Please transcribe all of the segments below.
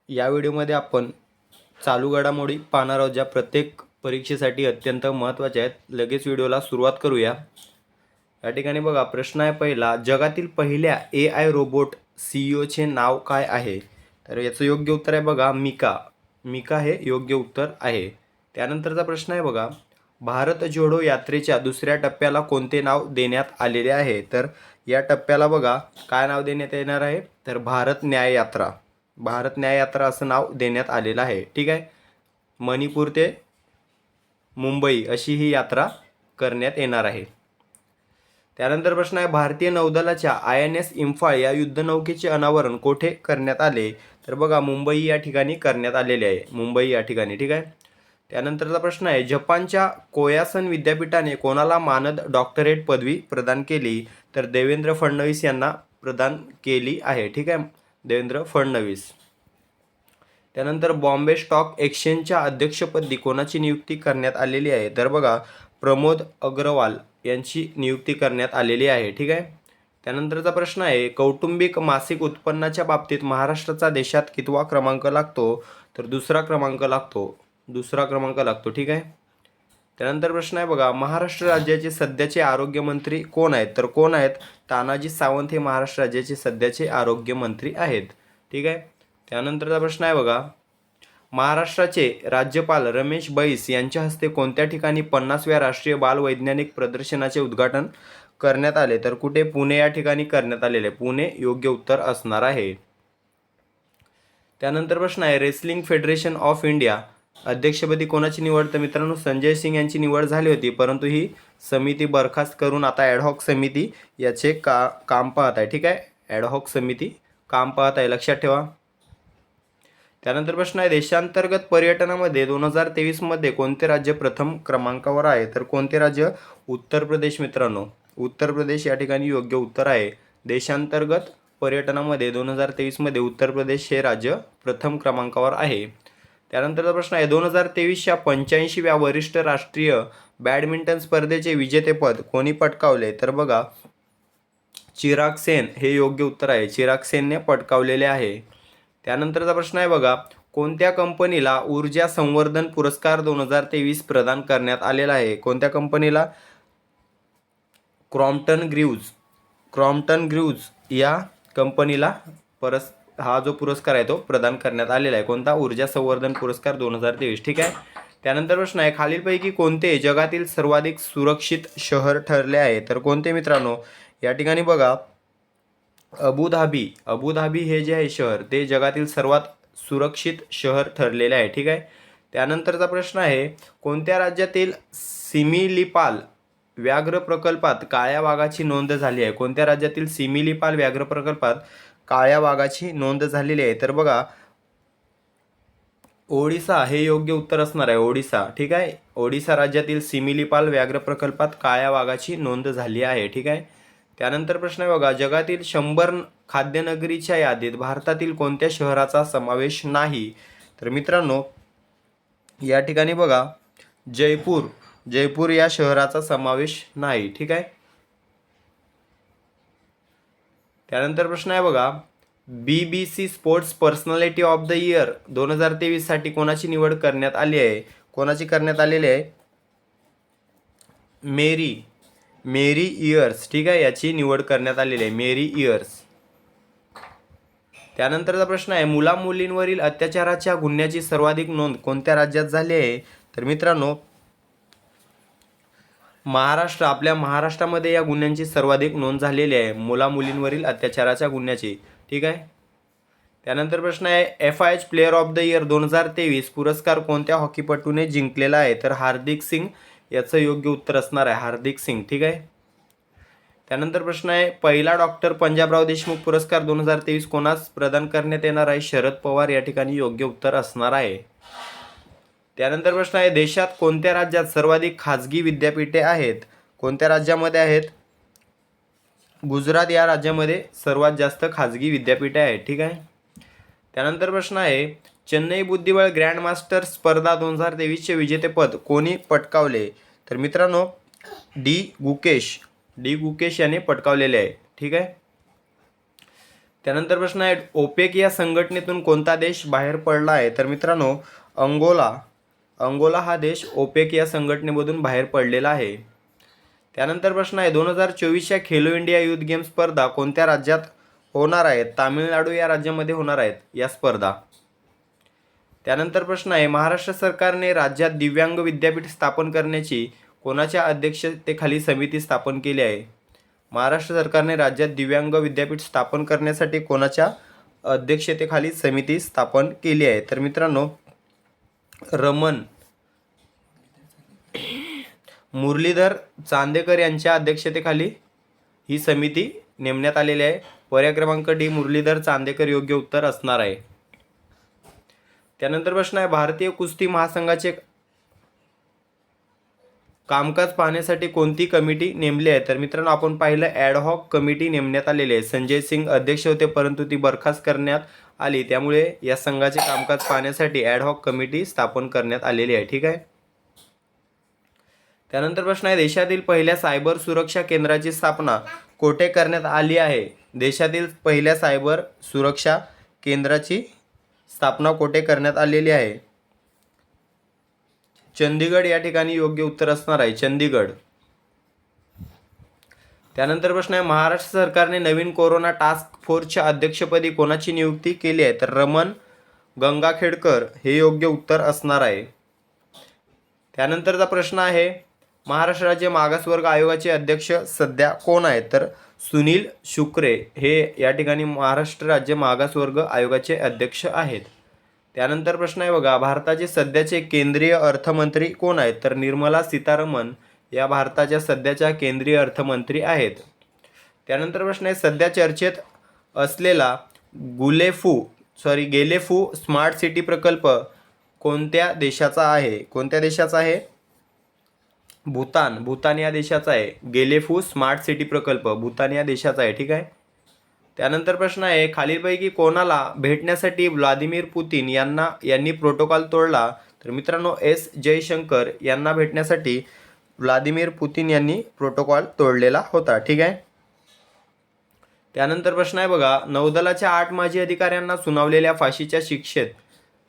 या व्हिडिओमध्ये आपण चालू घडामोडी पाहणार आहोत, ज्या प्रत्येक परीक्षेसाठी अत्यंत महत्त्वाच्या आहेत. लगेच व्हिडिओला सुरुवात करूया. या ठिकाणी बघा, प्रश्न आहे पहिला, जगातील पहिल्या AI रोबोट CEOचे नाव काय आहे? तर याचं योग्य उत्तर आहे बघा मिका. मिका हे योग्य उत्तर आहे. त्यानंतरचा प्रश्न आहे बघा, भारत जोडो यात्रेच्या दुसऱ्या टप्प्याला कोणते नाव देण्यात आलेले आहे? तर या टप्प्याला बघा काय नाव देण्यात येणार आहे? तर भारत न्याय यात्रा. भारत न्याय यात्रा असं नाव देण्यात आलेलं आहे. ठीक आहे. मणिपूर ते मुंबई अशी ही यात्रा करण्यात येणार आहे. त्यानंतर प्रश्न आहे, भारतीय नौदलाच्या INS इम्फाळ या युद्धनौकेचे अनावरण कोठे करण्यात आले? तर बघा मुंबई या ठिकाणी करण्यात आलेले आहे. मुंबई या ठिकाणी. ठीक आहे. त्यानंतरचा प्रश्न आहे, जपानच्या कोयासन विद्यापीठाने कोणाला मानद डॉक्टरेट पदवी प्रदान केली? तर देवेंद्र फडणवीस यांना प्रदान केली आहे. ठीक आहे. देवेंद्र फडणवीस. त्यानंतर बॉम्बे स्टॉक एक्सचेंजच्या अध्यक्षपदी कोणाची नियुक्ती करण्यात आलेली आहे? तर बघा प्रमोद अग्रवाल यांची नियुक्ती करण्यात आलेली आहे. ठीक आहे. त्यानंतरचा प्रश्न आहे, कौटुंबिक मासिक उत्पन्नाच्या बाबतीत महाराष्ट्राचा देशात कितवा क्रमांक लागतो? तर दुसरा क्रमांक लागतो. दुसरा क्रमांक लागतो. ठीक आहे. त्यानंतर प्रश्न आहे बघा, महाराष्ट्र राज्याचे सध्याचे आरोग्यमंत्री कोण आहेत? तर कोण आहेत? तानाजी सावंत हे महाराष्ट्र राज्याचे सध्याचे आरोग्यमंत्री आहेत. ठीक आहे. त्यानंतरचा प्रश्न आहे बघा, महाराष्ट्राचे राज्यपाल रमेश बैस यांच्या हस्ते कोणत्या ठिकाणी 50व्या राष्ट्रीय बाल वैज्ञानिक प्रदर्शनाचे उद्घाटन करण्यात आले? तर कुठे? पुणे या ठिकाणी करण्यात आलेले. पुणे योग्य उत्तर असणार आहे. त्यानंतर प्रश्न आहे, रेसलिंग फेडरेशन ऑफ इंडिया अध्यक्षपदी कोणाची निवड? तर मित्रांनो संजय सिंग यांची निवड झाली होती, परंतु ही समिती बरखास्त करून आता ॲडहॉक समिती याचे काम पाहत आहे. ठीक आहे. ॲडहॉक समिती काम पाहत आहे, लक्षात ठेवा. त्यानंतर प्रश्न आहे, देशांतर्गत पर्यटनामध्ये 2023 मध्ये कोणते राज्य प्रथम क्रमांकावर आहे? तर कोणते राज्य? उत्तर प्रदेश मित्रांनो. उत्तर प्रदेश या ठिकाणी योग्य उत्तर आहे. देशांतर्गत पर्यटनामध्ये 2023 मध्ये उत्तर प्रदेश हे राज्य प्रथम क्रमांकावर आहे. त्यानंतरचा प्रश्न आहे, 2023च्या 85व्या वरिष्ठ राष्ट्रीय बॅडमिंटन स्पर्धेचे विजेतेपद कोणी पटकावले? तर बघा चिराग सेन हे योग्य उत्तर आहे. चिराग सेनने पटकावलेले आहे. त्यानंतरचा प्रश्न आहे बघा, कोणत्या कंपनीला ऊर्जा संवर्धन पुरस्कार 2023 प्रदान करण्यात आलेला आहे? कोणत्या कंपनीला? क्रॉम्प्टन ग्रीव्ज या कंपनीला हा जो पुरस्कार आहे तो प्रदान करण्यात आलेला आहे. कोणता? ऊर्जा संवर्धन पुरस्कार 2023. ठीक आहे. त्यानंतर प्रश्न आहे, खालीलपैकी कोणते जगातील सर्वाधिक सुरक्षित शहर ठरले आहे? तर कोणते मित्रांनो? या ठिकाणी बघा अबुधाबी हे जे आहे शहर ते जगातील सर्वात सुरक्षित शहर ठरलेले आहे. ठीक आहे. त्यानंतरचा प्रश्न आहे, कोणत्या राज्यातील सिमिलीपाल व्याघ्र प्रकल्पात काळ्या वाघाची नोंद झाली आहे? कोणत्या राज्यातील सिमिलीपाल व्याघ्र प्रकल्पात काळ्या वाघाची नोंद झालेली आहे? तर बघा ओडिसा हे योग्य उत्तर असणार आहे. ओडिसा. ठीक आहे. ओडिसा राज्यातील सिमिलीपाल व्याघ्र प्रकल्पात काळ्या वाघाची नोंद झाली आहे. ठीक आहे. त्यानंतर प्रश्न आहे बघा, जगातील 100 खाद्यनगरीच्या यादीत भारतातील कोणत्या शहराचा समावेश नाही? तर मित्रांनो या ठिकाणी बघा जयपूर या शहराचा समावेश नाही. ठीक आहे. त्यानंतर प्रश्न आहे बघा, BBC sports personality of the year 2023 साठी कोणाची निवड करण्यात आली आहे? कोणाची करण्यात आलेली आहे? मेरी इयर्स. ठीक आहे. याची निवड करण्यात आलेली आहे. मेरी इयर्स. त्यानंतरचा प्रश्न आहे, मुला मुलींवरील अत्याचाराच्या गुन्ह्याची सर्वाधिक नोंद कोणत्या राज्यात झाली आहे? तर मित्रांनो महाराष्ट्र. आपल्या महाराष्ट्रामध्ये या गुन्ह्यांची सर्वाधिक नोंद झालेली आहे, मुला मुलींवरील अत्याचाराच्या गुन्ह्याची. ठीक आहे. त्यानंतर प्रश्न आहे, FIH player of the year 2023 पुरस्कार कोणत्या हॉकीपटूने जिंकलेला आहे? तर हार्दिक सिंग याचं योग्य उत्तर असणार आहे. हार्दिक सिंग. ठीक आहे. त्यानंतर प्रश्न आहे, पहिला डॉक्टर पंजाबराव देशमुख पुरस्कार 2023 कोणास प्रदान करण्यात येणार आहे? शरद पवार या ठिकाणी योग्य उत्तर असणार आहे. त्यानंतर प्रश्न आहे, देशात कोणत्या राज्यात सर्वाधिक खाजगी विद्यापीठे आहेत? कोणत्या राज्यामध्ये आहेत? गुजरात या राज्यामध्ये सर्वात जास्त खाजगी विद्यापीठे आहेत. ठीक आहे. त्यानंतर प्रश्न आहे, चेन्नई बुद्धिबळ ग्रँड मास्टर स्पर्धा 2023चे विजेतेपद कोणी पटकावले? तर मित्रांनो डी गुकेश याने पटकावलेले आहे. ठीक आहे. त्यानंतर प्रश्न आहे ओपेक या संघटनेतून कोणता देश बाहेर पडला आहे? तर मित्रांनो अंगोला हा देश ओपेक या संघटनेमधून बाहेर पडलेला आहे. त्यानंतर प्रश्न आहे 2024च्या खेलो इंडिया युथ गेम स्पर्धा कोणत्या राज्यात होणार आहेत? तामिळनाडू या राज्यामध्ये होणार आहेत या स्पर्धा. त्यानंतर प्रश्न आहे महाराष्ट्र सरकारने राज्यात दिव्यांग विद्यापीठ स्थापन करण्याची कोणाच्या अध्यक्षतेखाली समिती स्थापन केली आहे? महाराष्ट्र सरकारने राज्यात दिव्यांग विद्यापीठ स्थापन करण्यासाठी कोणाच्या अध्यक्षतेखाली समिती स्थापन केली आहे? तर मित्रांनो रमन मुरलीधर चांदेकर यांच्या अध्यक्षतेखाली ही समिती नेमण्यात आलेली आहे. पर्याय क्रमांक डी मुरलीधर चांदेकर योग्य उत्तर असणार आहे. त्यानंतर प्रश्न आहे भारतीय कुस्ती महासंघाचे कामकाज पाहण्यासाठी कोणती कमिटी नेमली आहे? तर मित्रांनो आपण पाहिलं ॲडहॉक कमिटी नेमण्यात आलेली आहे. संजय सिंग अध्यक्ष होते परंतु ती बरखास्त करण्यात आली, त्यामुळे या संघाचे कामकाज पाहण्यासाठी ॲडहॉक कमिटी स्थापन करण्यात आलेली आहे. ठीक आहे. त्यानंतर प्रश्न आहे देशातील पहिल्या सायबर सुरक्षा केंद्राची स्थापना कोठे करण्यात आली आहे? देशातील पहिल्या सायबर सुरक्षा केंद्राची स्थापना कोठे करण्यात आलेली आहे? चंदीगड या ठिकाणी योग्य उत्तर असणार आहे. चंदीगड. त्यानंतर प्रश्न आहे महाराष्ट्र सरकारने नवीन कोरोना टास्क फोर्सच्या अध्यक्षपदी कोणाची नियुक्ती केली आहे? तर रमण गंगाखेडकर हे योग्य उत्तर असणार आहे. त्यानंतरचा प्रश्न आहे महाराष्ट्र राज्य मागासवर्ग आयोगाचे अध्यक्ष सध्या कोण आहेत? तर सुनील शुक्रे हे या ठिकाणी महाराष्ट्र राज्य मागासवर्ग आयोगाचे अध्यक्ष आहेत. त्यानंतर प्रश्न आहे बघा भारताचे सध्याचे केंद्रीय अर्थमंत्री कोण आहेत? तर निर्मला सीतारामन या भारताच्या सध्याच्या केंद्रीय अर्थमंत्री आहेत. त्यानंतर प्रश्न आहे सध्या चर्चेत असलेला गेलेफू स्मार्ट सिटी प्रकल्प कोणत्या देशाचा आहे? कोणत्या देशाचा आहे? भूतान या देशाचा आहे. गेलेफू स्मार्ट सिटी प्रकल्प भूतान या देशाचा आहे. ठीक आहे. त्यानंतर प्रश्न आहे खालीलपैकी कोणाला भेटण्यासाठी व्लादिमीर पुतिन यांनी प्रोटोकॉल तोडला? तर मित्रांनो एस जयशंकर यांना भेटण्यासाठी व्लादिमीर पुतिन यांनी प्रोटोकॉल तोडलेला होता. ठीक आहे. त्यानंतर प्रश्न आहे बघा नौदलाच्या 8 माजी अधिकाऱ्यांना सुनावलेल्या फाशीच्या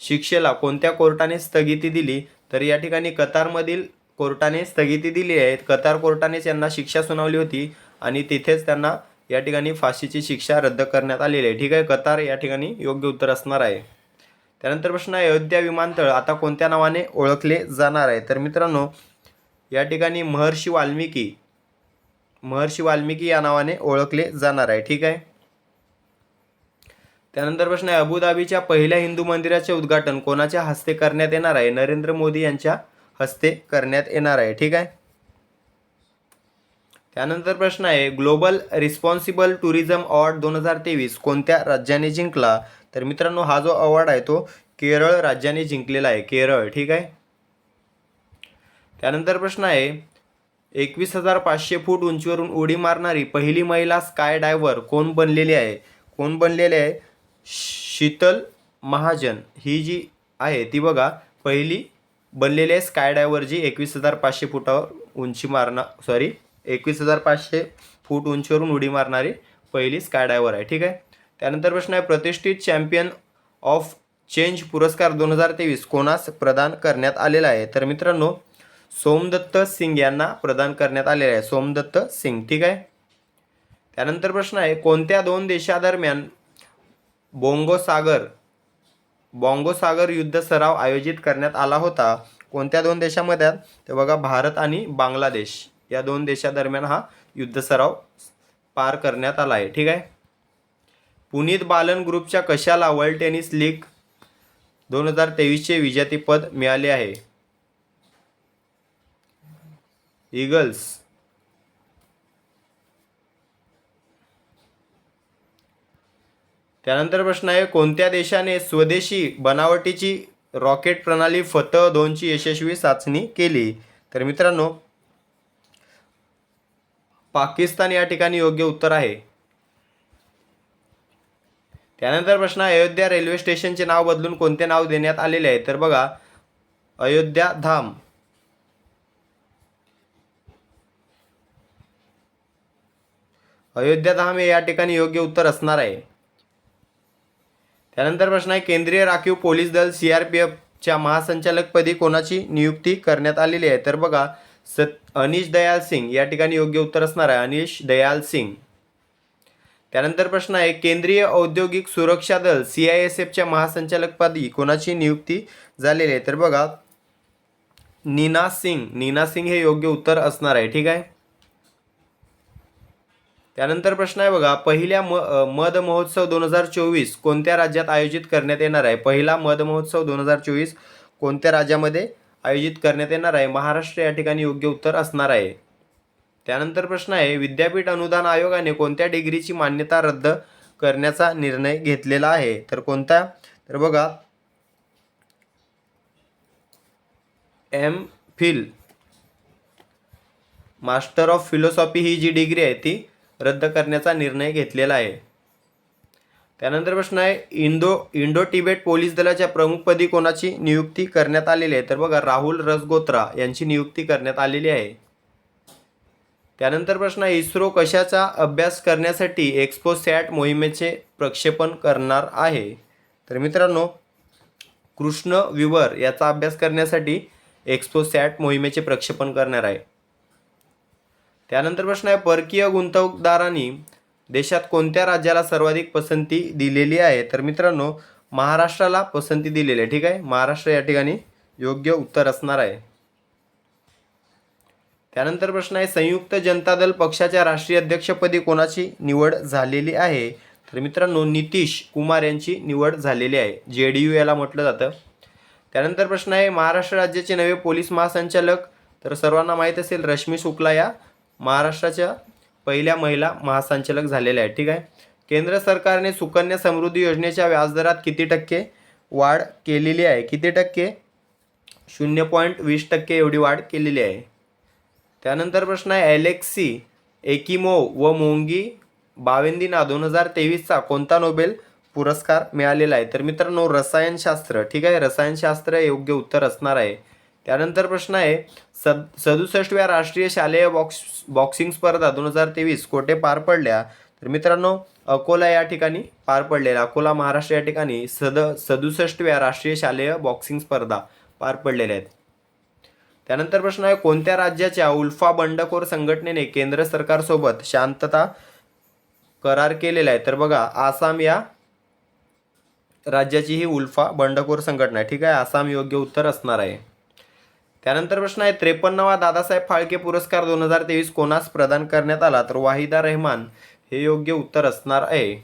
शिक्षेला कोणत्या कोर्टाने स्थगिती दिली? तर या ठिकाणी कतारमधील कोर्टाने स्थगिती दिली आहे. कतार कोर्टानेच यांना शिक्षा सुनावली होती आणि तिथेच त्यांना या ठिकाणी फाशीची शिक्षा रद्द करण्यात आलेली आहे. ठीक आहे. कतार या ठिकाणी योग्य उत्तर असणार आहे. त्यानंतर प्रश्न आहे अयोध्या विमानतळ आता कोणत्या नावाने ओळखले जाणार आहे? तर मित्रांनो या ठिकाणी महर्षी वाल्मिकी या नावाने ओळखले जाणार आहे. ठीक आहे. त्यानंतर प्रश्न आहे अबुधाबीच्या पहिल्या हिंदू मंदिराचे उद्घाटन कोणाच्या हस्ते करण्यात येणार आहे? नरेंद्र मोदी यांच्या हस्ते करण्यात येणार आहे. ठीक आहे. त्यानंतर प्रश्न आहे ग्लोबल रिस्पॉन्सिबल टुरिझम अवॉर्ड 2023 कोणत्या राज्याने जिंकला? तर मित्रांनो हा जो अवॉर्ड आहे तो केरळ राज्याने जिंकलेला आहे. केरळ. ठीक आहे. त्यानंतर प्रश्न आहे 21,500 फूट उंचीवरून उडी मारणारी पहिली महिला स्काय डायव्हर कोण बनलेली आहे? शीतल महाजन ही जी आहे ती बघा पहिली बनलेली आहे स्काय डायव्हर जी 21,500 फूट उंचीवरून उडी मारणारी पहिली स्काय डायव्हर आहे. ठीक आहे. त्यानंतर प्रश्न आहे प्रतिष्ठित चॅम्पियन ऑफ चेंज पुरस्कार 2023 कोणास प्रदान करण्यात आलेला आहे? तर मित्रांनो सोमदत्त सिंग यांना प्रदान करण्यात आलेला आहे. सोमदत्त सिंग. ठीक आहे. त्यानंतर प्रश्न आहे कोणत्या 2 देशादरम्यान बॉंगो सागर युद्ध सराव आयोजित करण्यात आला होता? कोणत्या 2 देशामध्ये? ते बघा भारत आणि बांगलादेश या 2 देशादरम्यान हा युद्ध सराव पार करण्यात आला आहे. ठीक आहे. पुनीत बालन ग्रुपच्या कशाला वर्ल्ड टेनिस लीग 2023चे विजेतेपद मिळाले आहे? ईगल्स. त्यानंतर प्रश्न आहे कोणत्या देशाने स्वदेशी बनावटीची रॉकेट प्रणाली फतह 2 ची यशस्वी चाचणी केली? तर मित्रांनो पाकिस्तान या ठिकाणी योग्य उत्तर आहे. त्यानंतर प्रश्न अयोध्या रेल्वे स्टेशनचे नाव बदलून कोणते नाव देण्यात आलेले आहे? तर बघा अयोध्या धाम. हे या ठिकाणी योग्य उत्तर असणार आहे. त्यानंतर प्रश्न आहे केंद्रीय राखीव पोलीस दल CRPFच्या महासंचालकपदी कोणाची नियुक्ती करण्यात आलेली आहे? तर बघा अनिश दयाल सिंग या ठिकाणी योग्य उत्तर असणार आहे, अनिश दयाल सिंग. त्यानंतर प्रश्न आहे केंद्रीय औद्योगिक सुरक्षा दल CISFच्या महासंचालकपदी कोणाची नियुक्ती झालेली आहे? तर बघा नीना सिंग हे योग्य उत्तर असणार आहे. ठीक आहे. त्यानंतर प्रश्न आहे बघा पहिल्या मध महोत्सव 2024 कोणत्या राज्यात आयोजित करण्यात येणार आहे? पहिला मध महोत्सव 2024 कोणत्या राज्यामध्ये आयोजित करण्यात येणार आहे? महाराष्ट्र या ठिकाणी योग्य उत्तर असणार आहे. त्यानंतर प्रश्न आहे विद्यापीठ अनुदान आयोगाने कोणत्या डिग्रीची मान्यता रद्द करण्याचा निर्णय घेतलेला आहे? तर कोणता? तर बघा MPhil मास्टर ऑफ फिलॉसॉफी ही जी डिग्री आहे ती रद्द करण्याचा निर्णय घेतलेला आहे. त्यानंतर प्रश्न आहे इंडो तिबेट पोलीस दलाच्या प्रमुखपदी कोणाची नियुक्ती करण्यात आलेली आहे? तर बघा राहुल रजगोत्रा यांची नियुक्ती करण्यात आलेली आहे. त्यानंतर प्रश्न आहे इस्रो कशाचा अभ्यास करण्यासाठी एक्सपोसॅट मोहिमेचे प्रक्षेपण करणार आहे? तर मित्रांनो कृष्ण विवर याचा अभ्यास करण्यासाठी एक्सपोसॅट मोहिमेचे प्रक्षेपण करणार आहे. त्यानंतर प्रश्न आहे परकीय गुंतवणूकदारांनी देशात कोणत्या राज्याला सर्वाधिक पसंती दिलेली आहे? तर मित्रांनो महाराष्ट्राला पसंती दिलेली आहे. ठीक आहे. महाराष्ट्र या ठिकाणी योग्य उत्तर असणार आहे. त्यानंतर प्रश्न आहे संयुक्त जनता दल पक्षाच्या राष्ट्रीय अध्यक्षपदी कोणाची निवड झालेली आहे? तर मित्रांनो नितीश कुमार यांची निवड झालेली आहे. JDU याला म्हटलं जातं. त्यानंतर प्रश्न आहे महाराष्ट्र राज्याचे नवे पोलीस महासंचालक तर सर्वांना माहीत असेल रश्मी शुक्ला या महाराष्ट्राच्या पहिल्या महिला महासंचालक झालेल्या आहेत. ठीक आहे. केंद्र सरकारने सुकन्या समृद्धी योजनेच्या व्याजदरात किती टक्के वाढ केलेली आहे? किती टक्के? 0.20% एवढी वाढ केलेली आहे. त्यानंतर प्रश्न आहे ॲलेक्सी एकिमोव व मोंगी बावेंदीना 2023चा कोणता नोबेल पुरस्कार मिळालेला आहे? तर मित्रांनो रसायनशास्त्र. ठीक आहे. रसायनशास्त्र योग्य उत्तर असणार आहे. त्यानंतर प्रश्न आहे 67व्या राष्ट्रीय शालेय बॉक्सिंग स्पर्धा 2023 कोठे पार पडल्या? तर मित्रांनो अकोला या ठिकाणी पार पडलेल्या अकोला महाराष्ट्र या ठिकाणी 67व्या राष्ट्रीय शालेय बॉक्सिंग स्पर्धा पार पडलेल्या आहेत. त्यानंतर प्रश्न आहे कोणत्या राज्याच्या उल्फा बंडखोर संघटनेने केंद्र सरकारसोबत शांतता करार केलेला आहे? तर बघा आसाम या राज्याची ही उल्फा बंडखोर संघटना आहे. ठीक आहे. आसाम योग्य उत्तर असणार आहे. त्यानंतर प्रश्न आहे 53वा दादासाहेब फाळके पुरस्कार 2023 कोणास प्रदान करण्यात आला? तर वाहिदा रहमान हे योग्य उत्तर असणार आहे.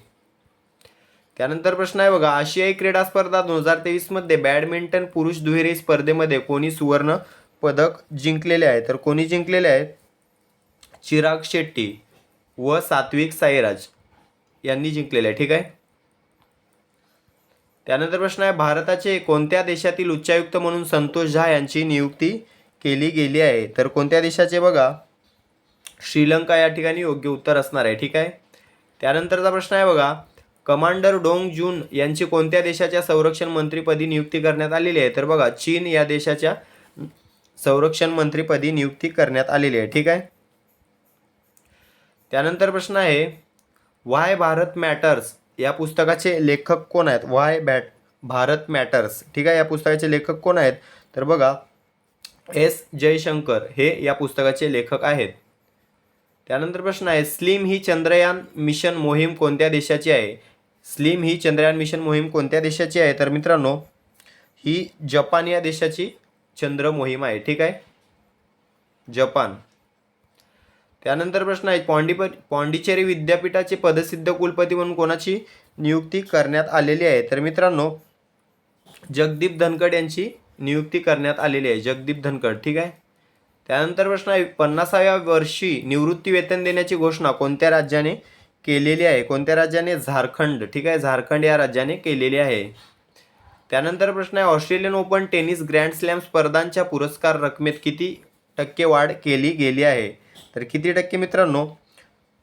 त्यानंतर प्रश्न आहे बघा आशियाई क्रीडा स्पर्धा 2023 मध्ये बॅडमिंटन पुरुष दुहेरी स्पर्धेमध्ये कोणी सुवर्ण पदक जिंकलेले आहे? तर कोणी जिंकलेले आहेत? चिराग शेट्टी व सात्विक साईराज यांनी जिंकलेले आहे. ठीक आहे. त्यानंतर प्रश्न आहे भारताचे कोणत्या देशातील उच्चायुक्त म्हणून संतोष झा यांची नियुक्ती केली गेली आहे? तर कोणत्या देशाचे? बघा श्रीलंका या ठिकाणी योग्य उत्तर असणार आहे. ठीक आहे. त्यानंतरचा प्रश्न आहे बघा कमांडर डोंग जून यांची कोणत्या देशाच्या संरक्षण मंत्रीपदी नियुक्ती करण्यात आलेली आहे? तर बघा चीन या देशाच्या संरक्षण मंत्रीपदी नियुक्ती करण्यात आलेली आहे. ठीक आहे. त्यानंतर प्रश्न आहे व्हाय भारत मॅटर्स या पुस्तकाचे लेखक कोण आहेत? व्हाय भारत मॅटर्स. ठीक आहे. या पुस्तकाचे लेखक कोण आहेत? तर बघा S जयशंकर हे या पुस्तकाचे लेखक आहेत. त्यानंतर प्रश्न आहे स्लिम ही चंद्रयान मिशन मोहीम कोणत्या देशाची आहे? स्लिम ही चंद्रयान मिशन मोहीम कोणत्या देशाची आहे? तर मित्रांनो ही जपान या देशाची चंद्र मोहीम आहे. ठीक आहे. जपान. त्यानंतर प्रश्न आहे पॉंडिचेरी विद्यापीठाचे पदसिद्ध कुलपती म्हणून कोणाची नियुक्ती करण्यात आलेली आहे? तर मित्रांनो जगदीप धनखड यांची नियुक्ती करण्यात आलेली आहे. जगदीप धनखड. ठीक आहे. त्यानंतर प्रश्न आहे 50व्या वर्षी निवृत्ती वेतन देण्याची घोषणा कोणत्या राज्याने केलेली आहे? कोणत्या राज्याने? झारखंड. ठीक आहे. झारखंड या राज्याने केलेली आहे. त्यानंतर प्रश्न आहे Australian open tennis grand slam स्पर्धांच्या पुरस्कार रकमेत किती टक्के वाढ केली गेली आहे? तर किती टक्के मित्रांनो?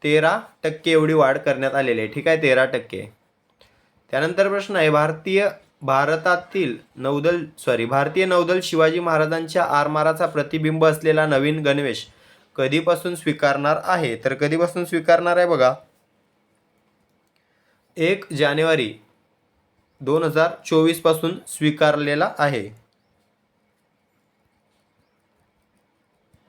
13% एवढी वाढ करण्यात आलेली आहे. ठीक आहे. 13%. त्यानंतर प्रश्न आहे भारतीय नौदल शिवाजी महाराजांच्या आरमाराचा प्रतिबिंब असलेला नवीन गणवेश कधीपासून स्वीकारणार आहे? तर कधीपासून स्वीकारणार आहे? बघा 1 जानेवारी 2024 पासून स्वीकारलेला आहे.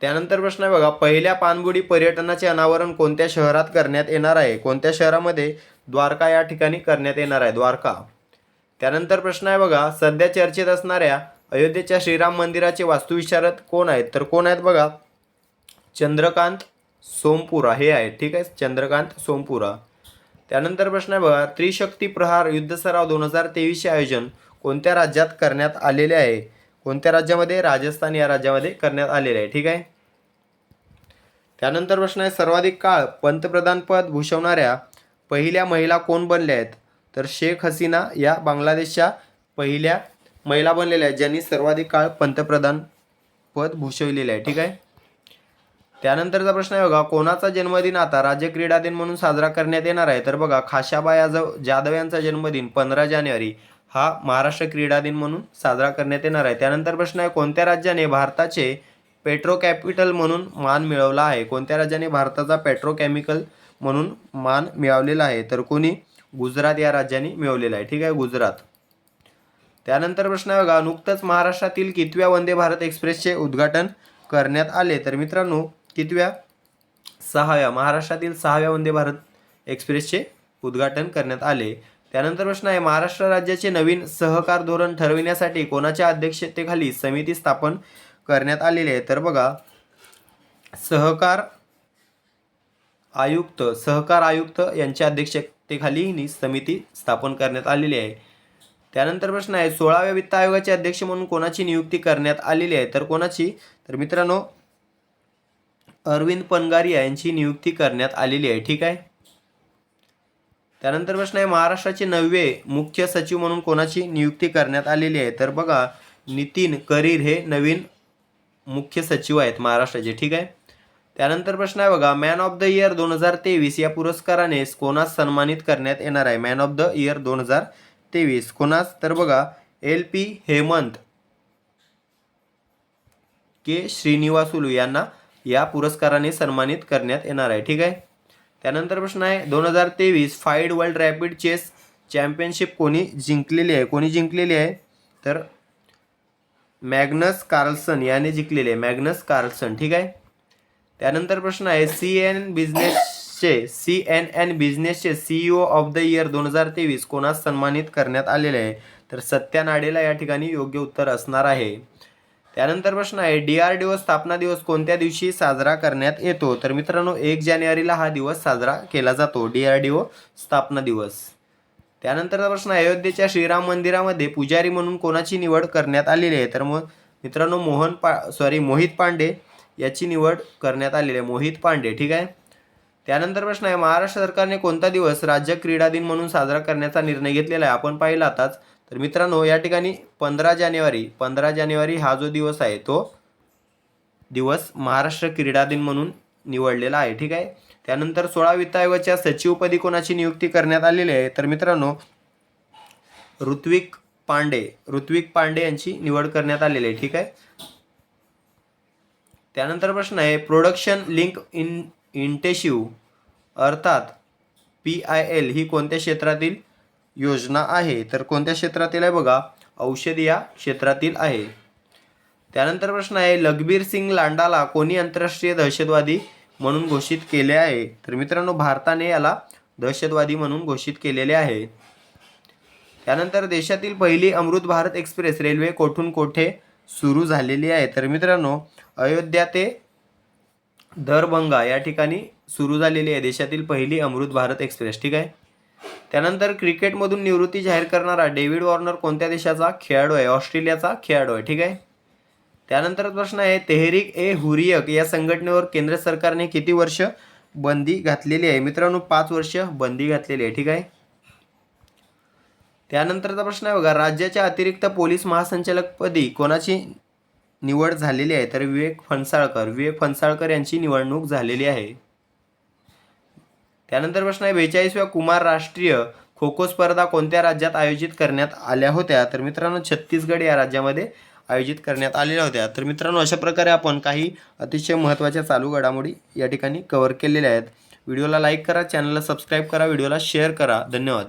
त्यानंतर प्रश्न आहे बघा, पहिल्या पाणबुडी पर्यटनाचे अनावरण कोणत्या शहरात करण्यात येणार आहे? कोणत्या शहरामध्ये? द्वारका या ठिकाणी करण्यात येणार आहे, द्वारका. त्यानंतर प्रश्न आहे बघा, सध्या चर्चेत असणाऱ्या अयोध्येच्या श्रीराम मंदिराचे वास्तुविशारद कोण आहेत? तर कोण आहेत बघा, चंद्रकांत सोमपुरा हे आहेत. ठीक आहे, चंद्रकांत सोमपुरा. त्यानंतर प्रश्न आहे बघा, त्रिशक्ती प्रहार युद्ध सराव 2023 चे आयोजन कोणत्या राज्यात करण्यात आलेले आहे? कोणत्या राज्यामध्ये? राजस्थान या राज्यामध्ये करण्यात आलेले आहे. ठीक आहे. त्यानंतर प्रश्न आहे, सर्वाधिक काळ पंतप्रधान पद भूषवणाऱ्या पहिल्या महिला कोण बनल्या आहेत? तर शेख हसीना या बांगलादेशच्या पहिल्या महिला बनलेल्या आहेत, ज्यांनी सर्वाधिक काळ पंतप्रधान पद भूषविलेले आहे. ठीक आहे. त्यानंतरचा प्रश्न आहे बघा, कोणाचा जन्मदिन आता राज्य क्रीडा दिन म्हणून साजरा करण्यात येणार आहे? तर बघा, खाशाबा जाधव यांचा जन्मदिन 15 जानेवारी हा महाराष्ट्र क्रीडा दिन म्हणून साजरा करण्यात येणार आहे. त्यानंतर प्रश्न आहे, कोणत्या राज्याने भारताचे पेट्रो कॅपिटल म्हणून मान मिळवला आहे? कोणत्या राज्याने भारताचा पेट्रोकेमिकल म्हणून मान मिळवलेला आहे? तर कोणी? गुजरात या राज्याने मिळवलेला आहे. ठीक आहे, गुजरात. त्यानंतर प्रश्न आहे बघा, नुकतंच महाराष्ट्रातील कितव्या वंदे भारत एक्सप्रेसचे उद्घाटन करण्यात आले? तर मित्रांनो, कितव्या? 6व्या. महाराष्ट्रातील 6व्या वंदे भारत एक्सप्रेसचे उद्घाटन करण्यात आले. त्यानंतर प्रश्न आहे, महाराष्ट्र राज्याचे नवीन सहकार धोरण ठरविण्यासाठी कोणाच्या अध्यक्षतेखाली समिती स्थापन करण्यात आलेली आहे? तर बघा, सहकार आयुक्त यांच्या अध्यक्षतेखाली ही समिती स्थापन करण्यात आलेली आहे. त्यानंतर प्रश्न आहे, 16व्या वित्त आयोगाचे अध्यक्ष म्हणून कोणाची नियुक्ती करण्यात आलेली आहे? तर कोणाची? तर मित्रांनो, अरविंद पनगारिया यांची नियुक्ती करण्यात आलेली आहे. ठीक आहे. त्यानंतर प्रश्न आहे, महाराष्ट्राचे 9वे मुख्य सचिव म्हणून कोणाची नियुक्ती करण्यात आलेली आहे? तर बघा, नितीन करीर हे नवीन मुख्य सचिव आहेत महाराष्ट्राचे. ठीक आहे. त्यानंतर प्रश्न आहे बघा, मॅन ऑफ द इयर 2023 या पुरस्काराने कोणास सन्मानित करण्यात येणार आहे? मॅन ऑफ द इयर 2023 कोणास? तर बघा, LP हेमंत के श्रीनिवासुलू यांना या पुरस्काराने सन्मानित करण्यात येणार आहे. ठीक आहे. त्यानंतर प्रश्न आहे, 2023 फाईड वर्ल्ड रॅपिड चेस चॅम्पियनशिप कोणी जिंकलेली आहे? कोणी जिंकलेली आहे? तर मॅग्नस कार्लसन याने जिंकलेले आहे, मॅग्नस कार्लसन. ठीक आहे. त्यानंतर प्रश्न आहे, CNN बिझनेसचे CEO of the year 2023 कोणास सन्मानित करण्यात आलेले आहे? तर सत्या नाडेला या ठिकाणी योग्य उत्तर असणार आहे. त्यानंतर प्रश्न आहे, DRDO स्थापना दिवस कोणत्या दिवशी साजरा करण्यात येतो? तर मित्रांनो, 1 जानेवारीला हा दिवस साजरा केला जातो, DRDO स्थापना दिवस. त्यानंतरचा प्रश्न आहे, अयोध्येच्या श्रीराम मंदिरामध्ये पुजारी म्हणून कोणाची निवड करण्यात आलेली आहे? तर मग मित्रांनो, मोहित पांडे याची निवड करण्यात आलेली आहे, मोहित पांडे. ठीक आहे. त्यानंतर प्रश्न आहे, महाराष्ट्र सरकारने कोणता दिवस राज्य क्रीडा दिन म्हणून साजरा करण्याचा निर्णय घेतलेला आहे? आपण पाहिला आताच. तर मित्रांनो, या ठिकाणी 15 जानेवारी हा जो दिवस आहे तो दिवस महाराष्ट्र क्रीडा दिन म्हणून निवडलेला आहे. ठीक आहे. त्यानंतर 16 वित्त आयोगाच्या सचिवपदी कोणाची नियुक्ती करण्यात आलेली आहे? तर मित्रांनो, ऋत्विक पांडे यांची निवड करण्यात आलेली आहे. ठीक आहे. त्यानंतर प्रश्न आहे, प्रोडक्शन लिंक इंटेन्सिव्ह अर्थात PIL ही कोणत्या क्षेत्रातील योजना आहे? तर कोणत्या क्षेत्रातील आहे? बघा, औषधी या क्षेत्रातील आहे. त्यानंतर प्रश्न आहे, लखबीर सिंग लांडाला कोणी आंतरराष्ट्रीय दहशतवादी म्हणून घोषित केले आहे? तर मित्रांनो, भारताने याला दहशतवादी म्हणून घोषित केलेले आहे. त्यानंतर देशातील पहिली अमृत भारत एक्सप्रेस रेल्वे कोठून कोठे सुरू झालेली आहे? तर मित्रांनो, अयोध्या ते दरभंगा या ठिकाणी सुरू झालेली आहे देशातील पहिली अमृत भारत एक्सप्रेस. ठीक आहे. त्यानंतर क्रिकेटमधून निवृत्ती जाहीर करणारा डेव्हिड वॉर्नर कोणत्या देशाचा खेळाडू आहे? ऑस्ट्रेलियाचा खेळाडू आहे. ठीक आहे. त्यानंतर प्रश्न आहे, तेहरीक ए हुरियत या संघटनेवर केंद्र सरकारने किती वर्ष बंदी घातलेली आहे? मित्रांनो, 5 वर्ष बंदी घातलेली आहे. ठीक आहे. त्यानंतरचा प्रश्न आहे बघा, राज्याच्या अतिरिक्त पोलीस महासंचालकपदी कोणाची निवड झालेली आहे? तर विवेक फणसाळकर यांची निवडणूक झालेली आहे. त्यानंतर प्रश्न आहे, 42व्या कुमार राष्ट्रीय खो खो स्पर्धा कोणत्या राज्यात आयोजित करण्यात आल्या होत्या? तर मित्रांनो, छत्तीसगड या राज्यामध्ये आयोजित करण्यात आलेल्या होत्या. तर मित्रांनो, अशा प्रकारे आपण काही अतिशय महत्त्वाच्या चालू घडामोडी या ठिकाणी कव्हर केलेल्या आहेत. व्हिडिओला लाईक करा, चॅनलला सबस्क्राईब करा, व्हिडिओला शेअर करा. धन्यवाद.